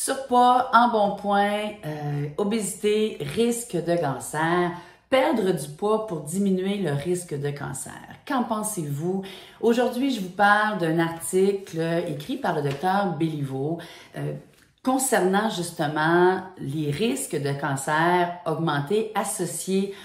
Surpoids, embonpoint, obésité, risque de cancer, perdre du poids pour diminuer le risque de cancer. Qu'en pensez-vous? Aujourd'hui, je vous parle d'un article écrit par le docteur Béliveau concernant justement les risques de cancer augmentés associés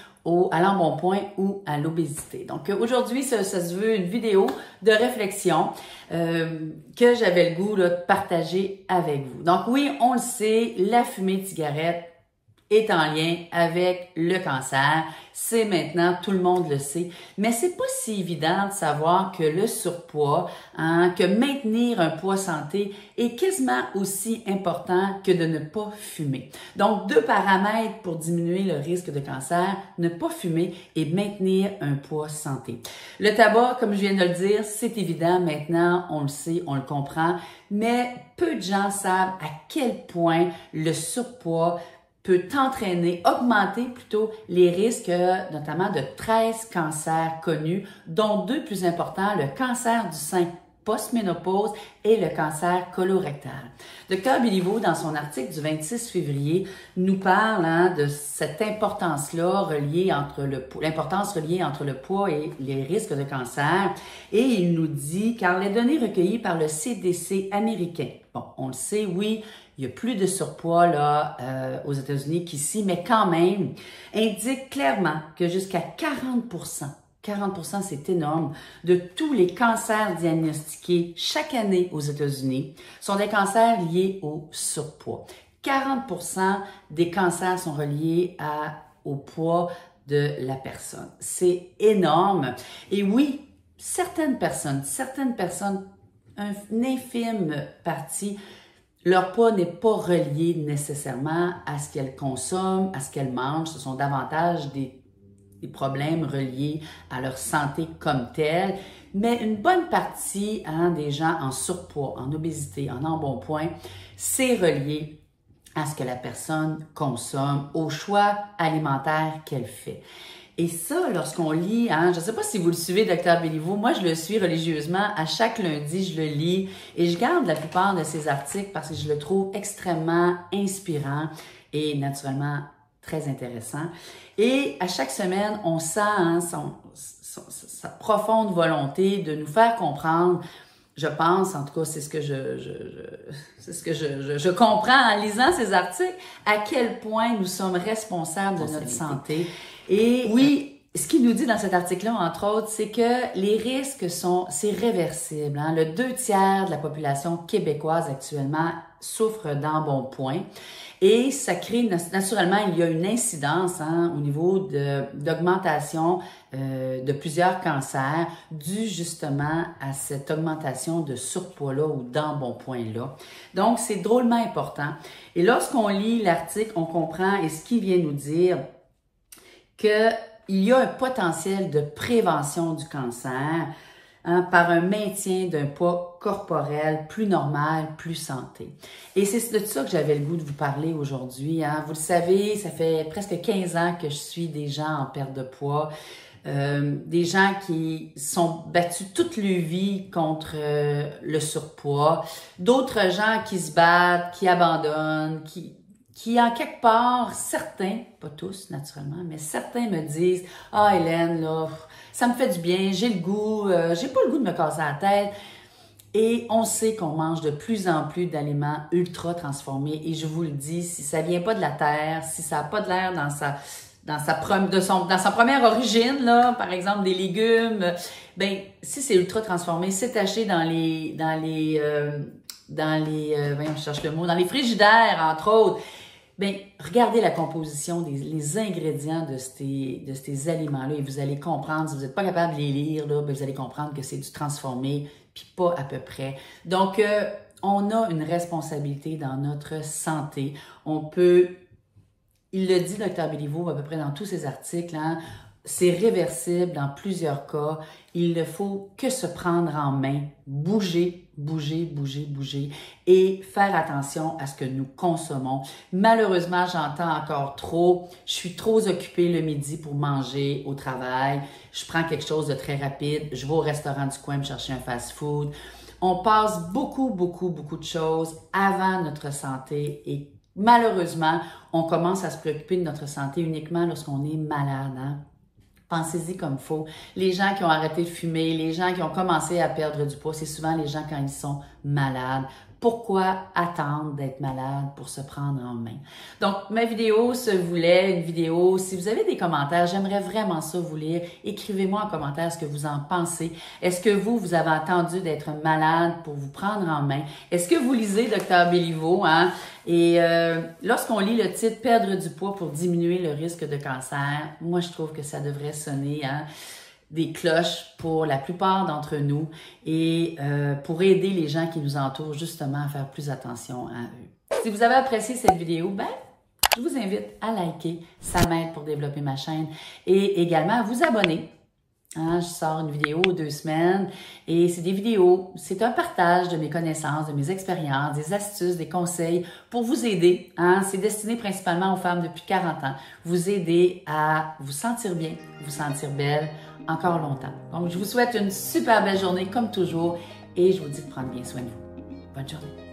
à l'embonpoint ou à l'obésité. Donc aujourd'hui, ça se veut une vidéo de réflexion que j'avais le goût de partager avec vous. Donc oui, on le sait, la fumée de cigarette est en lien avec le cancer. C'est maintenant, tout le monde le sait. Mais c'est pas si évident de savoir que le surpoids, que maintenir un poids santé est quasiment aussi important que de ne pas fumer. Donc, 2 paramètres pour diminuer le risque de cancer, ne pas fumer et maintenir un poids santé. Le tabac, comme je viens de le dire, c'est évident maintenant, on le sait, on le comprend, mais peu de gens savent à quel point le surpoids peut augmenter plutôt les risques, notamment de 13 cancers connus, dont 2 plus importants, le cancer du sein post-ménopause et le cancer colorectal. Dr Béliveau, dans son article du 26 février, nous parle de cette importance-là l'importance reliée entre le poids et les risques de cancer. Et il nous dit, car les données recueillies par le CDC américain, bon, on le sait, oui, il y a plus de surpoids là aux États-Unis qu'ici, mais quand même, indique clairement que jusqu'à 40%, c'est énorme, de tous les cancers diagnostiqués chaque année aux États-Unis sont des cancers liés au surpoids. 40% des cancers sont reliés au poids de la personne. C'est énorme. Et oui, certaines personnes, une infime partie, leur poids n'est pas relié nécessairement à ce qu'elles consomment, à ce qu'elles mangent. Ce sont davantage des problèmes reliés à leur santé comme telle. Mais une bonne partie des gens en surpoids, en obésité, en embonpoint, c'est relié à ce que la personne consomme, au choix alimentaire qu'elle fait. Et ça, lorsqu'on lit, je ne sais pas si vous le suivez, Dr Béliveau, moi je le suis religieusement, à chaque lundi je le lis et je garde la plupart de ses articles parce que je le trouve extrêmement inspirant et naturellement très intéressant. Et à chaque semaine, on sent sa profonde volonté de nous faire comprendre. Je pense, en tout cas, c'est ce que je comprends en lisant ces articles, à quel point nous sommes responsables de notre santé. Et oui, ce qu'il nous dit dans cet article-là, entre autres, c'est que les risques c'est réversible. Le 2/3 de la population québécoise actuellement souffre d'embonpoint. Et ça crée, naturellement, il y a une incidence au niveau d'augmentation de plusieurs cancers due justement à cette augmentation de surpoids-là ou d'embonpoint-là. Donc, c'est drôlement important. Et lorsqu'on lit l'article, on comprend, et ce qu'il vient nous dire, qu'il y a un potentiel de prévention du cancer par un maintien d'un poids corporel plus normal, plus santé. Et c'est de ça que j'avais le goût de vous parler aujourd'hui. Vous le savez, ça fait presque 15 ans que je suis des gens en perte de poids, des gens qui sont battus toute leur vie contre le surpoids, d'autres gens qui se battent, qui abandonnent, qui en quelque part, certains, pas tous naturellement, mais certains me disent « Ah Hélène, là, ça me fait du bien, j'ai le goût, j'ai pas le goût de me casser la tête. » Et on sait qu'on mange de plus en plus d'aliments ultra transformés. Et je vous le dis, si ça vient pas de la terre, si ça n'a pas de l'air dans sa première origine, là, par exemple des légumes, si c'est ultra transformé, c'est taché dans les frigidaires, entre autres. Regardez la composition, les ingrédients de ces aliments-là et vous allez comprendre, si vous n'êtes pas capable de les lire, vous allez comprendre que c'est du transformé, puis pas à peu près. Donc, on a une responsabilité dans notre santé. Il le dit, Dr Béliveau, à peu près dans tous ses articles, c'est réversible dans plusieurs cas. Il ne faut que se prendre en main, bouger et faire attention à ce que nous consommons. Malheureusement, j'entends encore trop. Je suis trop occupée le midi pour manger au travail. Je prends quelque chose de très rapide. Je vais au restaurant du coin me chercher un fast-food. On passe beaucoup de choses avant notre santé et malheureusement, on commence à se préoccuper de notre santé uniquement lorsqu'on est malade. Hein? Pensez-y comme il faut. Les gens qui ont arrêté de fumer, les gens qui ont commencé à perdre du poids, c'est souvent les gens quand ils sont malades. Pourquoi attendre d'être malade pour se prendre en main? Donc, ma vidéo se voulait une vidéo. Si vous avez des commentaires, j'aimerais vraiment ça vous lire. Écrivez-moi en commentaire ce que vous en pensez. Est-ce que vous avez attendu d'être malade pour vous prendre en main? Est-ce que vous lisez Dr Béliveau? Hein? Et lorsqu'on lit le titre « Perdre du poids pour diminuer le risque de cancer », moi, je trouve que ça devrait sonner des cloches pour la plupart d'entre nous et pour aider les gens qui nous entourent justement à faire plus attention à eux. Si vous avez apprécié cette vidéo, je vous invite à liker, ça m'aide pour développer ma chaîne et également à vous abonner. Hein, je sors une vidéo 2 semaines et c'est des vidéos, c'est un partage de mes connaissances, de mes expériences, des astuces, des conseils pour vous aider. Hein, c'est destiné principalement aux femmes depuis 40 ans. Vous aider à vous sentir bien, vous sentir belle encore longtemps. Donc, je vous souhaite une super belle journée comme toujours et je vous dis de prendre bien soin de vous. Bonne journée.